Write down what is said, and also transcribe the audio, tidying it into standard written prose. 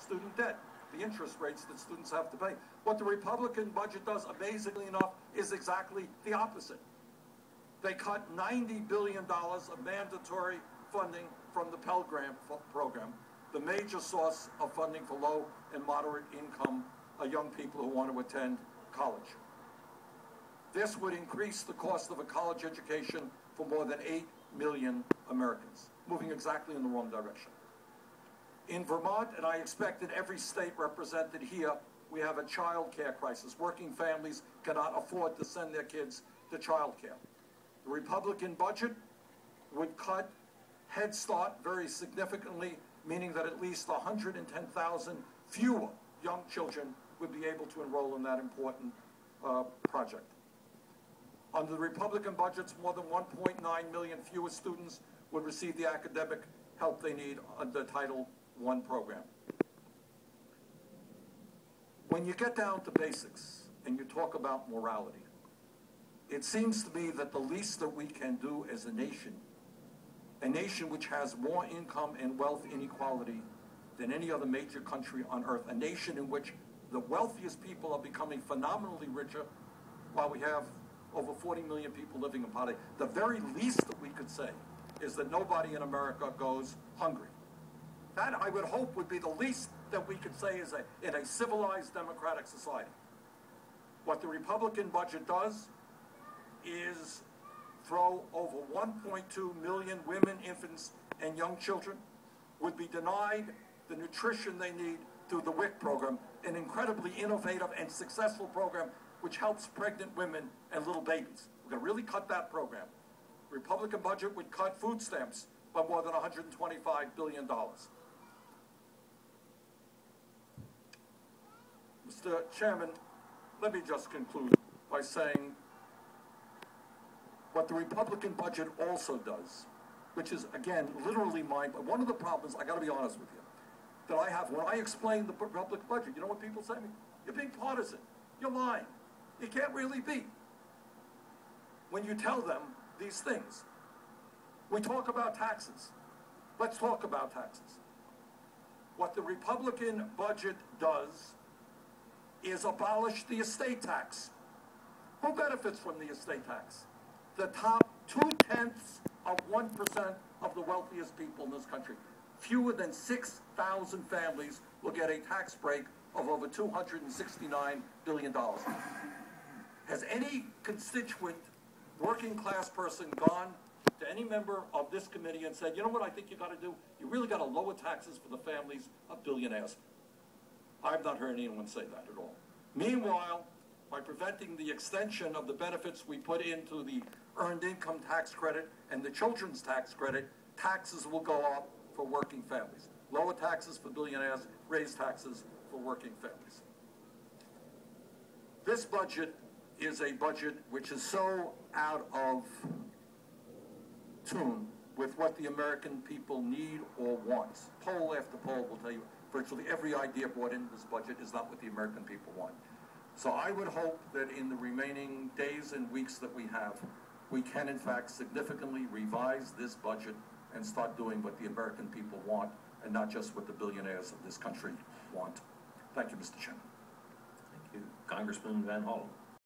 student debt, the interest rates that students have to pay. What the Republican budget does, amazingly enough, is exactly the opposite. They cut $90 billion of mandatory funding from the Pell Grant program, the major source of funding for low and moderate income young people who want to attend college. This would increase the cost of a college education for more than 8 million Americans, moving exactly in the wrong direction. In Vermont, and I expect in every state represented here, we have a child care crisis. Working families cannot afford to send their kids to child care. The Republican budget would cut Head Start very significantly, meaning that at least 110,000 fewer young children would be able to enroll in that important project. Under the Republican budgets, more than 1.9 million fewer students would receive the academic help they need under Title I program. When you get down to basics and you talk about morality, it seems to me that the least that we can do as a nation which has more income and wealth inequality than any other major country on earth, a nation in which the wealthiest people are becoming phenomenally richer while we have over 40 million people living in poverty. The very least that we could say is that nobody in America goes hungry. That, I would hope, would be the least that we could say is in a civilized democratic society. What the Republican budget does is throw over 1.2 million women, infants, and young children would be denied the nutrition they need through the WIC program, an incredibly innovative and successful program which helps pregnant women and little babies. We're going to really cut that program. The Republican budget would cut food stamps by more than $125 billion. Mr. Chairman, let me just conclude by saying what the Republican budget also does, which is, again, literally one of the problems, I got to be honest with you, that I have when I explain the Republican budget. You know what people say to me? You're being partisan. You're lying. You can't really be. When you tell them these things, we talk about taxes. Let's talk about taxes. What the Republican budget does is abolish the estate tax. Who benefits from the estate tax? The top 0.2% of the wealthiest people in this country. Fewer than 6,000 families will get a tax break of over $269 billion. Has any constituent working class person gone to any member of this committee and said, you know what I think you got to do? You really got to lower taxes for the families of billionaires. I've not heard anyone say that at all. Meanwhile, by preventing the extension of the benefits we put into the earned income tax credit and the children's tax credit, taxes will go up for working families. Lower taxes for billionaires, raise taxes for working families. This budget is a budget which is so out of tune with what the American people need or want. Poll after poll will tell you virtually every idea brought into this budget is not what the American people want. So I would hope that in the remaining days and weeks that we have, we can in fact significantly revise this budget and start doing what the American people want and not just what the billionaires of this country want. Thank you, Mr. Chairman. Thank you. Congressman Van Hollen.